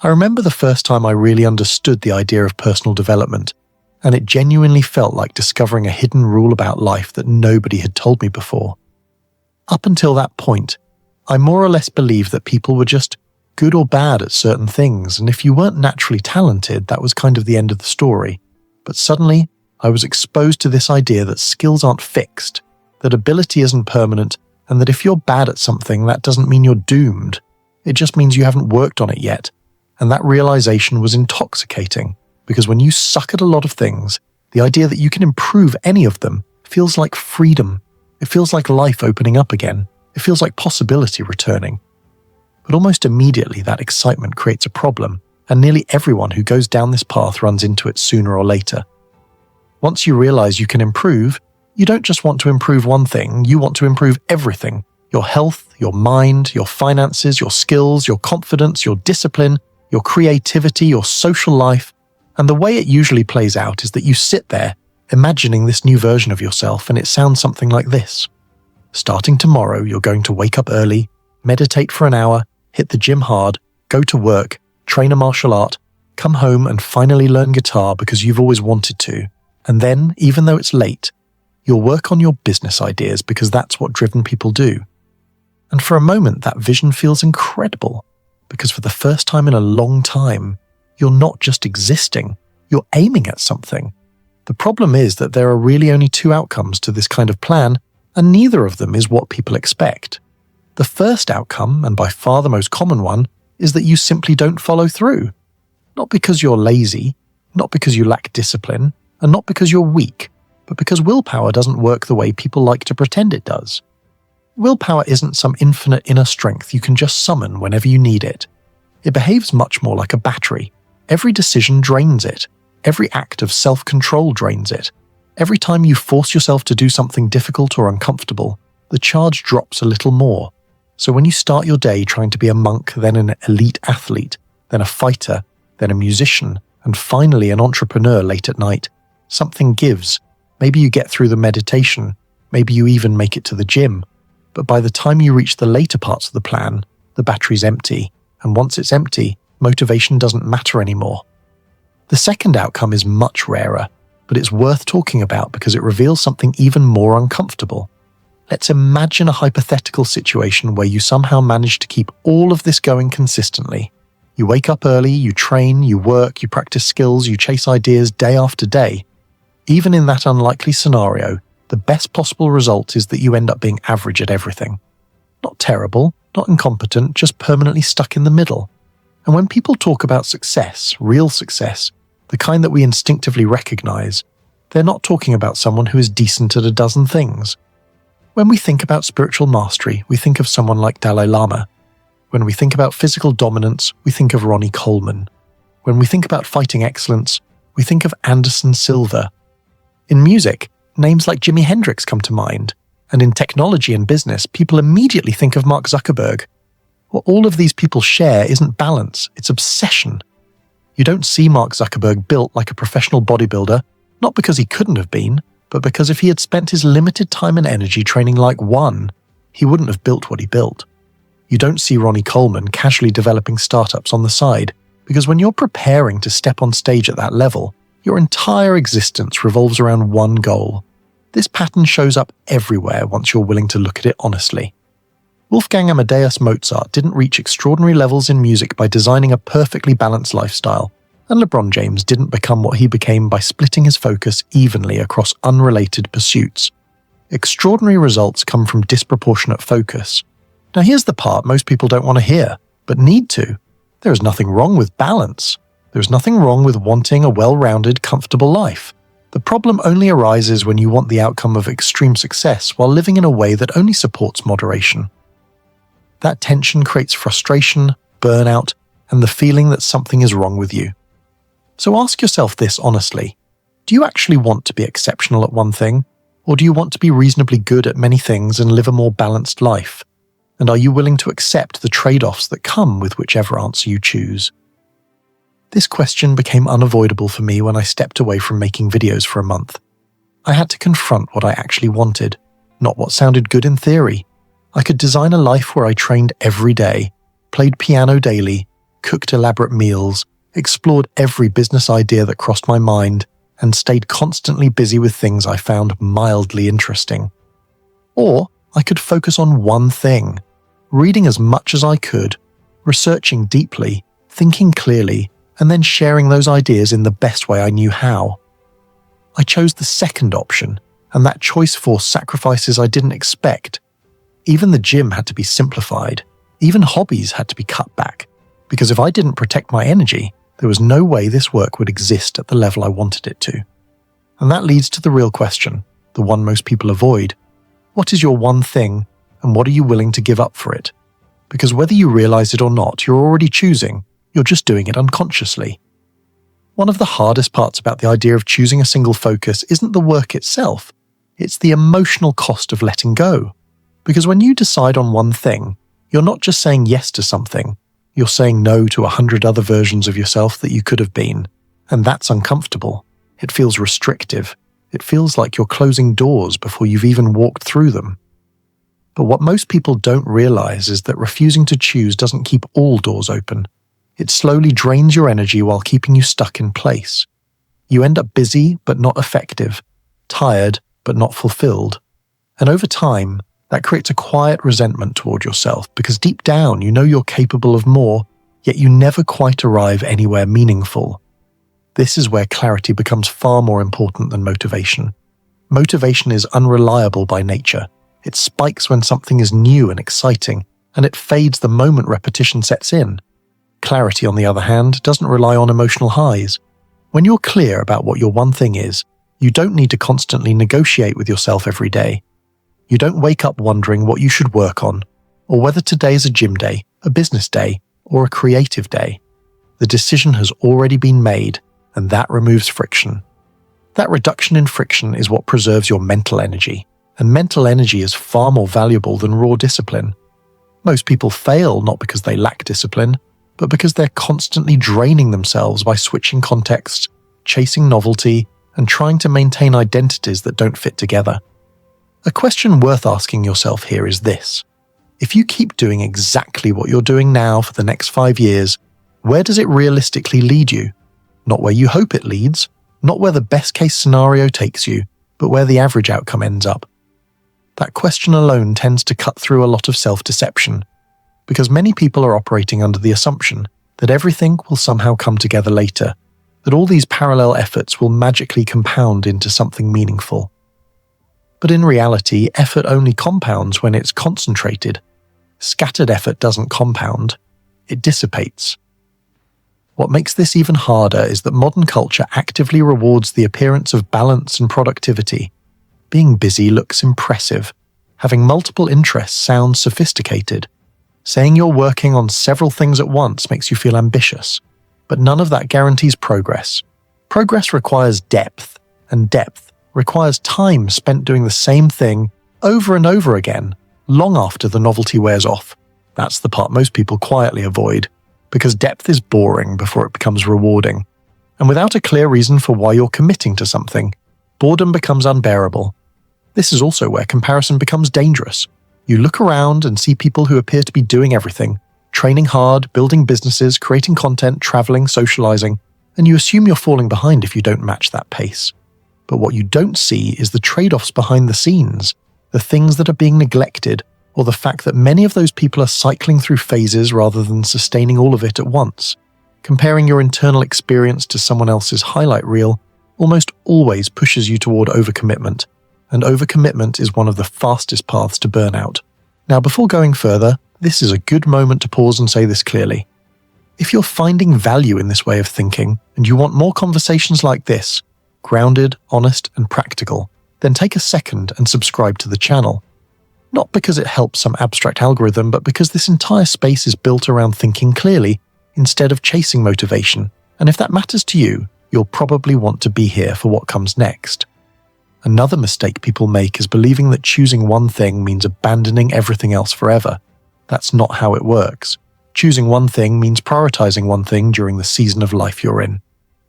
I remember the first time I really understood the idea of personal development, and it genuinely felt like discovering a hidden rule about life that nobody had told me before. Up until that point, I more or less believed that people were just good or bad at certain things, and if you weren't naturally talented, that was kind of the end of the story. But suddenly, I was exposed to this idea that skills aren't fixed, that ability isn't permanent, and that if you're bad at something, that doesn't mean you're doomed. It just means you haven't worked on it yet. And that realization was intoxicating, because when you suck at a lot of things, the idea that you can improve any of them feels like freedom. It feels like life opening up again. It feels like possibility returning. But almost immediately that excitement creates a problem, and nearly everyone who goes down this path runs into it sooner or later. Once you realize you can improve, you don't just want to improve one thing, you want to improve everything. Your health, your mind, your finances, your skills, your confidence, your discipline, your creativity, your social life. And the way it usually plays out is that you sit there, imagining this new version of yourself, and it sounds something like this. Starting tomorrow, you're going to wake up early, meditate for an hour, hit the gym hard, go to work, train a martial art, come home and finally learn guitar because you've always wanted to. And then, even though it's late, you'll work on your business ideas because that's what driven people do. And for a moment, that vision feels incredible, because for the first time in a long time, you're not just existing, you're aiming at something. The problem is that there are really only two outcomes to this kind of plan, and neither of them is what people expect. The first outcome, and by far the most common one, is that you simply don't follow through. Not because you're lazy, not because you lack discipline, and not because you're weak, but because willpower doesn't work the way people like to pretend it does. Willpower isn't some infinite inner strength you can just summon whenever you need it. It behaves much more like a battery. Every decision drains it. Every act of self-control drains it. Every time you force yourself to do something difficult or uncomfortable, the charge drops a little more. So when you start your day trying to be a monk, then an elite athlete, then a fighter, then a musician, and finally an entrepreneur late at night, something gives. Maybe you get through the meditation, maybe you even make it to the gym. But by the time you reach the later parts of the plan, the battery's empty, and once it's empty, motivation doesn't matter anymore. The second outcome is much rarer, but it's worth talking about because it reveals something even more uncomfortable. Let's imagine a hypothetical situation where you somehow manage to keep all of this going consistently. You wake up early, you train, you work, you practice skills, you chase ideas day after day. Even in that unlikely scenario, the best possible result is that you end up being average at everything. Not terrible, not incompetent, just permanently stuck in the middle. And when people talk about success, real success, the kind that we instinctively recognize, they're not talking about someone who is decent at a dozen things. When we think about spiritual mastery, we think of someone like Dalai Lama. When we think about physical dominance, we think of Ronnie Coleman. When we think about fighting excellence, we think of Anderson Silva. In music, names like Jimi Hendrix come to mind, and in technology and business, people immediately think of Mark Zuckerberg. What all of these people share isn't balance, it's obsession. You don't see Mark Zuckerberg built like a professional bodybuilder, not because he couldn't have been, but because if he had spent his limited time and energy training like one, he wouldn't have built what he built. You don't see Ronnie Coleman casually developing startups on the side, because when you're preparing to step on stage at that level, your entire existence revolves around one goal. This pattern shows up everywhere once you're willing to look at it honestly. Wolfgang Amadeus Mozart didn't reach extraordinary levels in music by designing a perfectly balanced lifestyle, and LeBron James didn't become what he became by splitting his focus evenly across unrelated pursuits. Extraordinary results come from disproportionate focus. Now here's the part most people don't want to hear, but need to. There is nothing wrong with balance. There is nothing wrong with wanting a well-rounded, comfortable life. The problem only arises when you want the outcome of extreme success while living in a way that only supports moderation. That tension creates frustration, burnout, and the feeling that something is wrong with you. So ask yourself this honestly. Do you actually want to be exceptional at one thing? Or do you want to be reasonably good at many things and live a more balanced life? And are you willing to accept the trade-offs that come with whichever answer you choose? This question became unavoidable for me when I stepped away from making videos for a month. I had to confront what I actually wanted, not what sounded good in theory. I could design a life where I trained every day, played piano daily, cooked elaborate meals, explored every business idea that crossed my mind, and stayed constantly busy with things I found mildly interesting. Or I could focus on one thing, reading as much as I could, researching deeply, thinking clearly, and then sharing those ideas in the best way I knew how. I chose the second option, and that choice forced sacrifices I didn't expect. Even the gym had to be simplified. Even hobbies had to be cut back, because if I didn't protect my energy, there was no way this work would exist at the level I wanted it to. And that leads to the real question, the one most people avoid. What is your one thing, and what are you willing to give up for it? Because whether you realize it or not, you're already choosing, you're just doing it unconsciously. One of the hardest parts about the idea of choosing a single focus isn't the work itself, it's the emotional cost of letting go. Because when you decide on one thing, you're not just saying yes to something, you're saying no to 100 other versions of yourself that you could have been. And that's uncomfortable. It feels restrictive. It feels like you're closing doors before you've even walked through them. But what most people don't realize is that refusing to choose doesn't keep all doors open. It slowly drains your energy while keeping you stuck in place. You end up busy but not effective, tired but not fulfilled. And over time, that creates a quiet resentment toward yourself because deep down you know you're capable of more, yet you never quite arrive anywhere meaningful. This is where clarity becomes far more important than motivation. Motivation is unreliable by nature. It spikes when something is new and exciting, and it fades the moment repetition sets in. Clarity, on the other hand, doesn't rely on emotional highs. When you're clear about what your one thing is, you don't need to constantly negotiate with yourself every day. You don't wake up wondering what you should work on, or whether today is a gym day, a business day, or a creative day. The decision has already been made, and that removes friction. That reduction in friction is what preserves your mental energy, and mental energy is far more valuable than raw discipline. Most people fail not because they lack discipline, but because they're constantly draining themselves by switching contexts, chasing novelty, and trying to maintain identities that don't fit together. A question worth asking yourself here is this. If you keep doing exactly what you're doing now for the next 5 years, where does it realistically lead you? Not where you hope it leads, not where the best-case scenario takes you, but where the average outcome ends up. That question alone tends to cut through a lot of self-deception, because many people are operating under the assumption that everything will somehow come together later, that all these parallel efforts will magically compound into something meaningful. But in reality, effort only compounds when it's concentrated. Scattered effort doesn't compound, it dissipates. What makes this even harder is that modern culture actively rewards the appearance of balance and productivity. Being busy looks impressive. Having multiple interests sounds sophisticated. Saying you're working on several things at once makes you feel ambitious. But none of that guarantees progress. Progress requires depth, and depth requires time spent doing the same thing over and over again, long after the novelty wears off. That's the part most people quietly avoid, because depth is boring before it becomes rewarding. And without a clear reason for why you're committing to something, boredom becomes unbearable. This is also where comparison becomes dangerous. You look around and see people who appear to be doing everything, training hard, building businesses, creating content, traveling, socializing, and you assume you're falling behind if you don't match that pace. But what you don't see is the trade-offs behind the scenes, the things that are being neglected, or the fact that many of those people are cycling through phases rather than sustaining all of it at once. Comparing your internal experience to someone else's highlight reel almost always pushes you toward overcommitment, and overcommitment is one of the fastest paths to burnout. Now, before going further, this is a good moment to pause and say this clearly. If you're finding value in this way of thinking, and you want more conversations like this, grounded, honest, and practical, then take a second and subscribe to the channel. Not because it helps some abstract algorithm, but because this entire space is built around thinking clearly instead of chasing motivation. And if that matters to you, you'll probably want to be here for what comes next. Another mistake people make is believing that choosing one thing means abandoning everything else forever. That's not how it works. Choosing one thing means prioritizing one thing during the season of life you're in.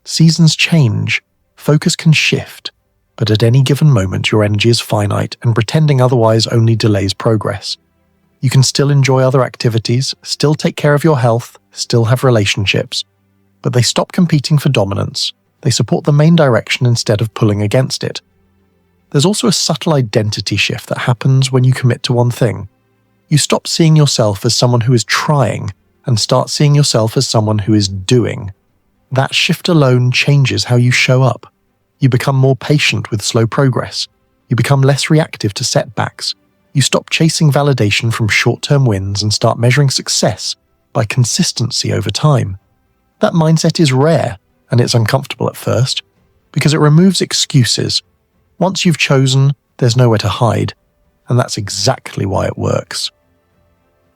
Seasons change, focus can shift, but at any given moment your energy is finite and pretending otherwise only delays progress. You can still enjoy other activities, still take care of your health, still have relationships, but they stop competing for dominance. They support the main direction instead of pulling against it. There's also a subtle identity shift that happens when you commit to one thing. You stop seeing yourself as someone who is trying and start seeing yourself as someone who is doing. That shift alone changes how you show up. You become more patient with slow progress. You become less reactive to setbacks. You stop chasing validation from short-term wins and start measuring success by consistency over time. That mindset is rare, and it's uncomfortable at first, because it removes excuses. Once you've chosen, there's nowhere to hide, and that's exactly why it works.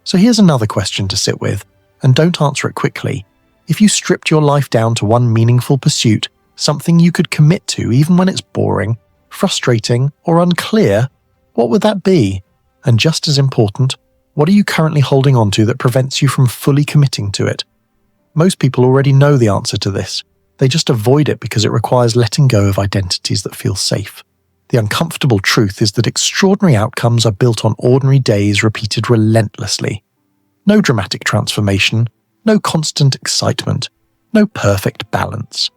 So here's another question to sit with, and don't answer it quickly. If you stripped your life down to one meaningful pursuit, something you could commit to even when it's boring, frustrating, or unclear, what would that be? And just as important, what are you currently holding on to that prevents you from fully committing to it? Most people already know the answer to this. They just avoid it because it requires letting go of identities that feel safe. The uncomfortable truth is that extraordinary outcomes are built on ordinary days repeated relentlessly. No dramatic transformation, no constant excitement, no perfect balance.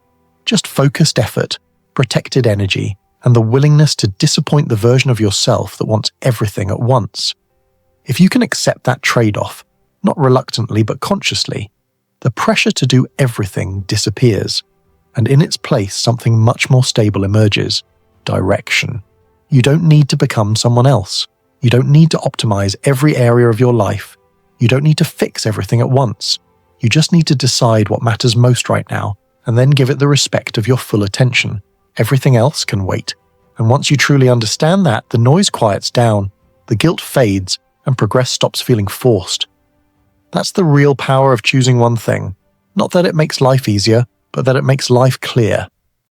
Just focused effort, protected energy, and the willingness to disappoint the version of yourself that wants everything at once. If you can accept that trade-off, not reluctantly but consciously, the pressure to do everything disappears, and in its place something much more stable emerges: direction. You don't need to become someone else. You don't need to optimize every area of your life. You don't need to fix everything at once. You just need to decide what matters most right now, and then give it the respect of your full attention. Everything else can wait. And once you truly understand that, the noise quiets down, the guilt fades, and progress stops feeling forced. That's the real power of choosing one thing. Not that it makes life easier, but that it makes life clear.